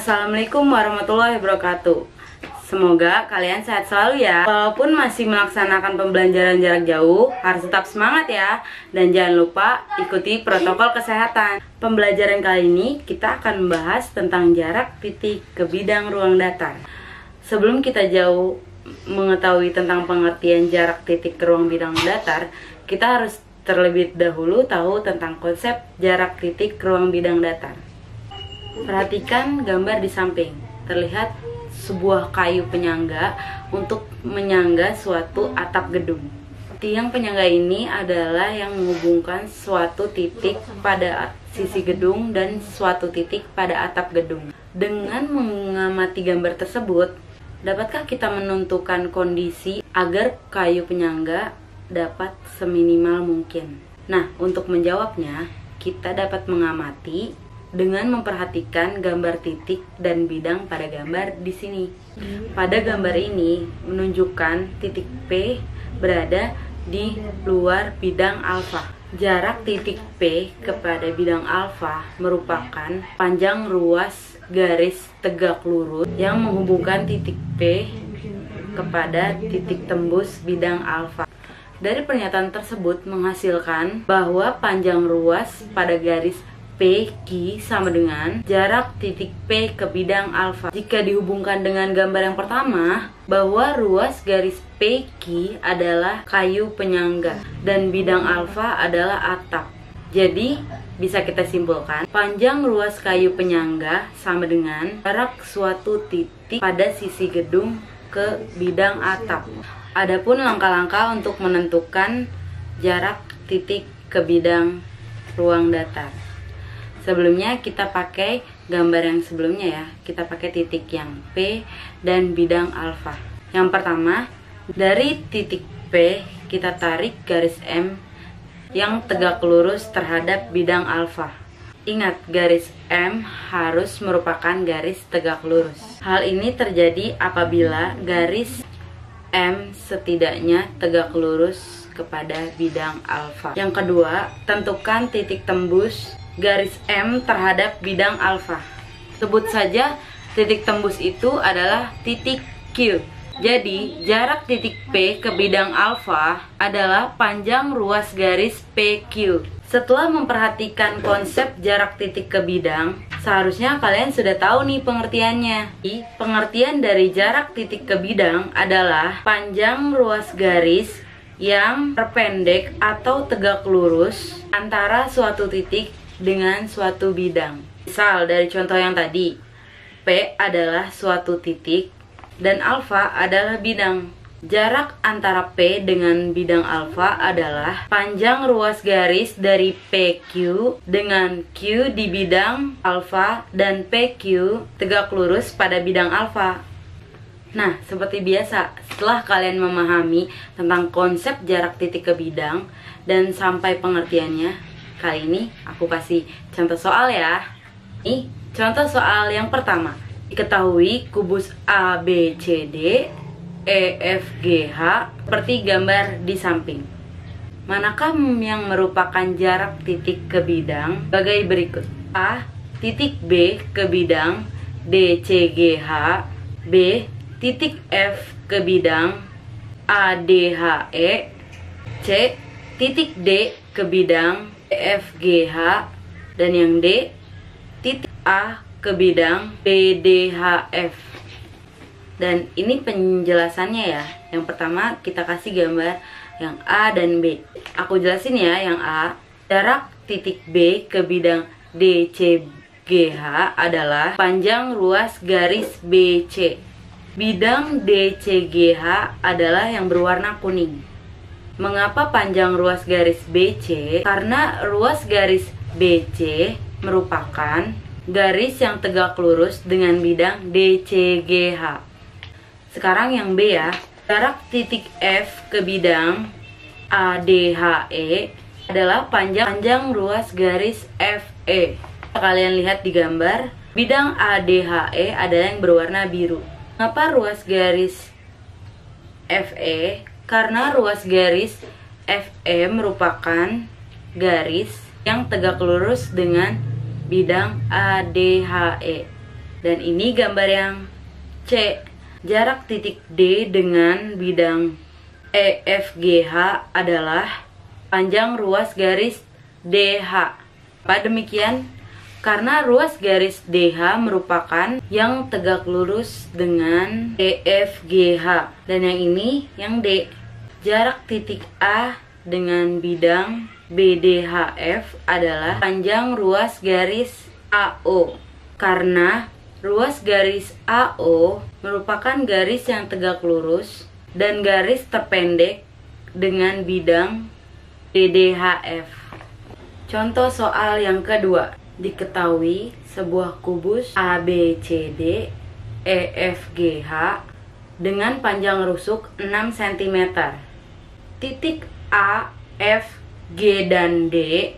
Assalamualaikum warahmatullahi wabarakatuh. Semoga kalian sehat selalu ya. Walaupun masih melaksanakan pembelajaran jarak jauh, harus tetap semangat ya. Dan jangan lupa ikuti protokol kesehatan. Pembelajaran kali ini kita akan membahas tentang jarak titik ke bidang ruang datar. Sebelum kita jauh mengetahui tentang pengertian jarak titik ke ruang bidang datar, kita harus terlebih dahulu tahu tentang konsep jarak titik ke ruang bidang datar. Perhatikan gambar di samping. Terlihat sebuah kayu penyangga untuk menyangga suatu atap gedung. Tiang penyangga ini adalah yang menghubungkan suatu titik pada sisi gedung dan suatu titik pada atap gedung. Dengan mengamati gambar tersebut, dapatkah kita menentukan kondisi agar kayu penyangga dapat seminimal mungkin? Nah, untuk menjawabnya, kita dapat mengamati dengan memperhatikan gambar titik dan bidang pada gambar di sini. Pada gambar ini menunjukkan titik P berada di luar bidang alfa. Jarak titik P kepada bidang alfa merupakan panjang ruas garis tegak lurus yang menghubungkan titik P kepada titik tembus bidang alfa. Dari pernyataan tersebut menghasilkan bahwa panjang ruas pada garis PQ sama dengan jarak titik P ke bidang alfa. Jika dihubungkan dengan gambar yang pertama, bahwa ruas garis PQ adalah kayu penyangga dan bidang alfa adalah atap. Jadi, bisa kita simpulkan, panjang ruas kayu penyangga sama dengan jarak suatu titik pada sisi gedung ke bidang atap. Adapun langkah-langkah untuk menentukan jarak titik ke bidang ruang datar. Sebelumnya kita pakai gambar yang sebelumnya ya. Kita pakai titik yang P dan bidang alfa. Yang pertama, dari titik P kita tarik garis M yang tegak lurus terhadap bidang alfa. Ingat, garis M harus merupakan garis tegak lurus. Hal ini terjadi apabila garis M setidaknya tegak lurus kepada bidang alfa. Yang kedua, tentukan titik tembus garis M terhadap bidang alfa. Sebut saja titik tembus itu adalah titik Q. Jadi, jarak titik P ke bidang alfa adalah panjang ruas garis PQ. Setelah memperhatikan konsep jarak titik ke bidang, seharusnya kalian sudah tahu nih pengertiannya. Pengertian dari jarak titik ke bidang adalah panjang ruas garis yang terpendek atau tegak lurus antara suatu titik dengan suatu bidang. Misal dari contoh yang tadi, P adalah suatu titik dan alfa adalah bidang. Jarak antara P dengan bidang alfa adalah panjang ruas garis dari PQ dengan Q di bidang alfa dan PQ tegak lurus pada bidang alfa. Nah, seperti biasa, setelah kalian memahami tentang konsep jarak titik ke bidang dan sampai pengertiannya, kali ini aku kasih contoh soal ya. Nih, contoh soal yang pertama. Diketahui kubus ABCD, EFGH seperti gambar di samping. Manakah yang merupakan jarak titik ke bidang sebagai berikut? A. Titik B ke bidang DCGH. B. Titik F ke bidang ADHE. C. Titik D ke bidang EFGH. Dan yang D, titik A ke bidang BDHF. Dan ini penjelasannya ya. Yang pertama kita kasih gambar yang A dan B. Aku jelasin ya yang A. Jarak titik B ke bidang DCGH adalah panjang ruas garis BC. Bidang DCGH adalah yang berwarna kuning. Mengapa panjang ruas garis BC? Karena ruas garis BC merupakan garis yang tegak lurus dengan bidang DCGH. Sekarang yang B ya. Jarak titik F ke bidang ADHE adalah panjang ruas garis FE. Kalian lihat di gambar, bidang ADHE adalah yang berwarna biru. Mengapa ruas garis FE? Karena ruas garis FE merupakan garis yang tegak lurus dengan bidang ADHE. Dan ini gambar yang C. Jarak titik D dengan bidang EFGH adalah panjang ruas garis DH. Pada demikian, karena ruas garis DH merupakan yang tegak lurus dengan EFGH. Dan yang ini yang D. Jarak titik A dengan bidang BDHF adalah panjang ruas garis AO. Karena ruas garis AO merupakan garis yang tegak lurus dan garis terpendek dengan bidang BDHF. Contoh soal yang kedua. Diketahui sebuah kubus ABCD EFGH dengan panjang rusuk 6 cm. Titik A, F, G, dan D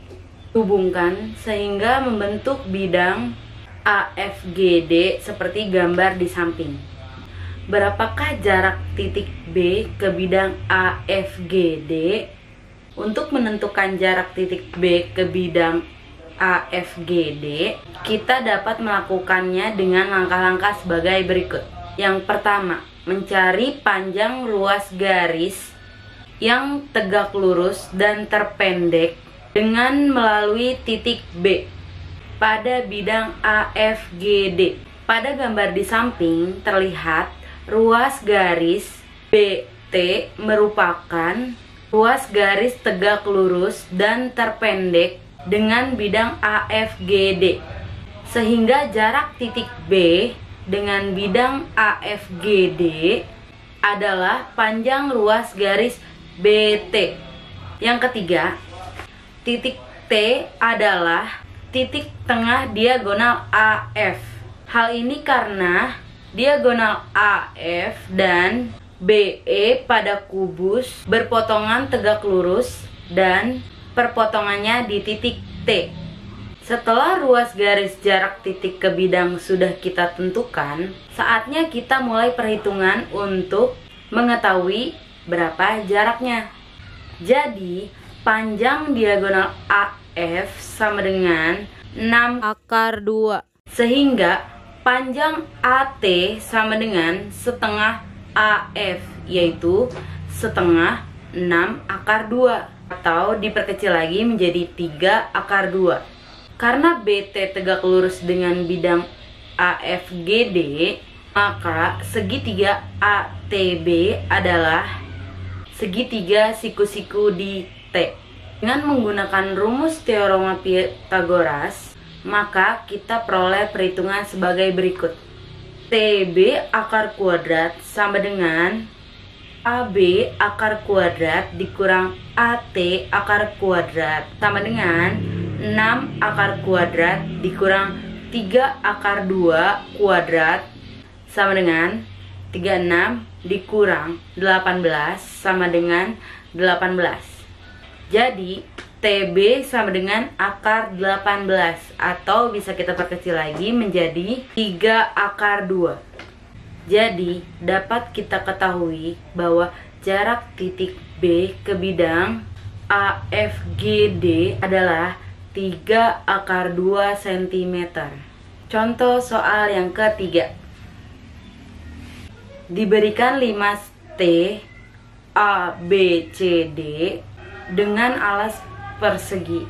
hubungkan sehingga membentuk bidang AFGD seperti gambar di samping. Berapakah jarak titik B ke bidang AFGD? Untuk menentukan jarak titik B ke bidang AFGD, kita dapat melakukannya dengan langkah-langkah sebagai berikut. Yang pertama, mencari panjang ruas garis yang tegak lurus dan terpendek dengan melalui titik B pada bidang AFGD. Pada gambar di samping terlihat ruas garis BT merupakan ruas garis tegak lurus dan terpendek dengan bidang AFGD, sehingga jarak titik B dengan bidang AFGD adalah panjang ruas garis BT. Yang ketiga, titik T adalah titik tengah diagonal AF. Hal ini karena diagonal AF dan BE pada kubus berpotongan tegak lurus dan perpotongannya di titik T. Setelah ruas garis jarak titik ke bidang sudah kita tentukan, saatnya kita mulai perhitungan untuk mengetahui berapa jaraknya. Jadi, panjang diagonal AF sama dengan 6 akar 2. Sehingga panjang AT sama dengan setengah AF, yaitu setengah 6 akar 2. Atau diperkecil lagi menjadi 3 akar 2. Karena BT tegak lurus dengan bidang AFGD, maka segitiga ATB adalah segitiga siku-siku di T. Dengan menggunakan rumus teorema Pythagoras, maka kita peroleh perhitungan sebagai berikut. TB akar kuadrat sama dengan AB akar kuadrat dikurang AT akar kuadrat sama dengan 6 akar kuadrat dikurang 3 akar 2 kuadrat sama dengan 36 dikurang 18 sama dengan 18. Jadi TB sama dengan akar 18, atau bisa kita perkecil lagi menjadi 3 akar 2. Jadi dapat kita ketahui bahwa jarak titik B ke bidang AFGD adalah 3 akar 2 cm. Contoh soal yang ketiga. Diberikan 5 T ABCD dengan alas persegi.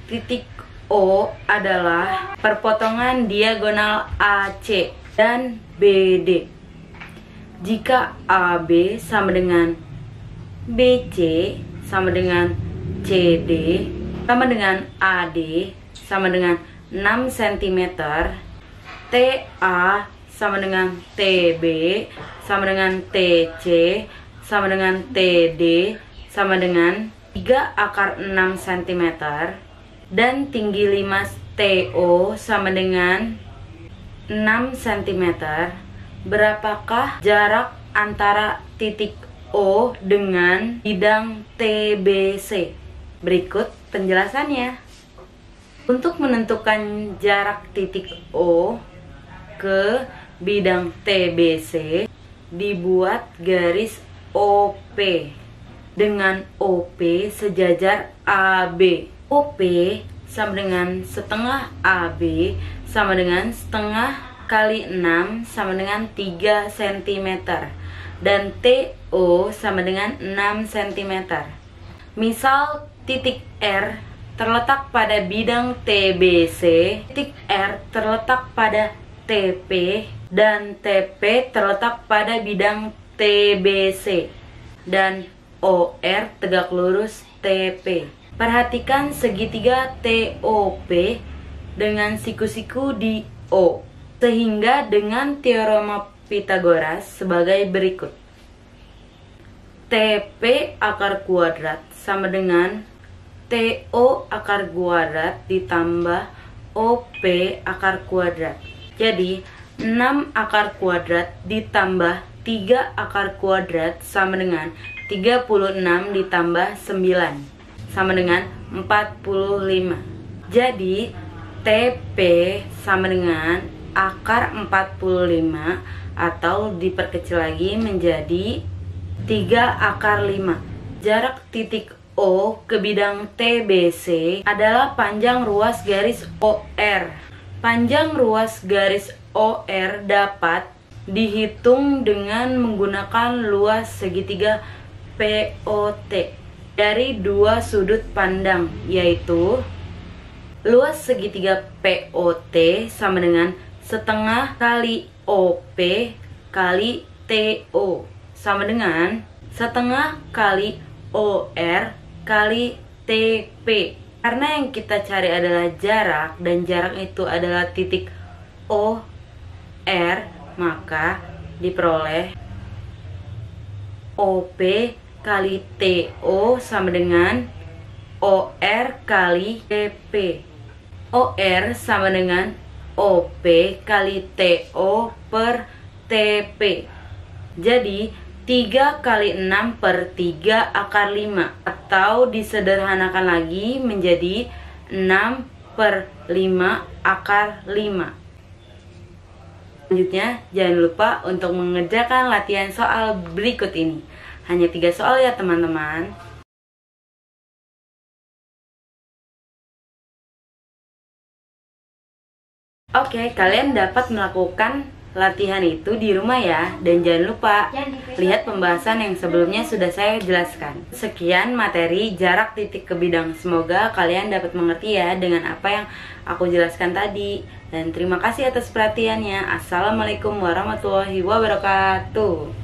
Titik O adalah perpotongan diagonal AC dan BD. Jika AB sama dengan BC sama dengan CD sama dengan AD sama dengan 6 cm, TA sama dengan TB sama dengan TC sama dengan TD sama dengan 3 akar 6 cm, dan tinggi 5 TO sama dengan 6 cm. Berapakah jarak antara titik O dengan bidang TBC? Berikut penjelasannya. Untuk menentukan jarak titik O ke bidang TBC, dibuat garis OP dengan OP sejajar AB. OP sama dengan setengah AB sama dengan setengah kali 6 sama dengan 3 cm. Dan TO sama dengan 6 cm. Misal titik R terletak pada bidang TBC, titik R terletak pada TP, dan TP terletak pada bidang TBC, dan OR tegak lurus TP. Perhatikan segitiga TOP dengan siku-siku di O, sehingga dengan teorema Pitagoras sebagai berikut. TP akar kuadrat sama dengan TO akar kuadrat ditambah OP akar kuadrat. Jadi 6 akar kuadrat ditambah 3 akar kuadrat sama dengan 36 ditambah 9 sama dengan 45. Jadi TP sama dengan akar 45 atau diperkecil lagi menjadi 3 akar 5. Jarak titik O ke bidang TBC adalah panjang ruas garis OR. Panjang ruas garis OR dapat dihitung dengan menggunakan luas segitiga POT dari dua sudut pandang, yaitu luas segitiga POT sama dengan setengah kali OP kali TO sama dengan setengah kali OR kali TP. Karena yang kita cari adalah jarak, dan jarak itu adalah titik OR, maka diperoleh OP kali TO sama dengan OR kali TP. OR sama dengan OP kali TO per TP. Jadi 3 kali 6 per 3 akar 5, atau disederhanakan lagi menjadi 6 per 5 akar 5. Selanjutnya, jangan lupa untuk mengerjakan latihan soal berikut ini. Hanya 3 soal ya teman-teman. Oke, kalian dapat melakukan latihan itu di rumah ya. Dan jangan lupa lihat pembahasan yang sebelumnya sudah saya jelaskan. Sekian materi jarak titik ke bidang. Semoga kalian dapat mengerti ya dengan apa yang aku jelaskan tadi. Dan terima kasih atas perhatiannya. Assalamualaikum warahmatullahi wabarakatuh.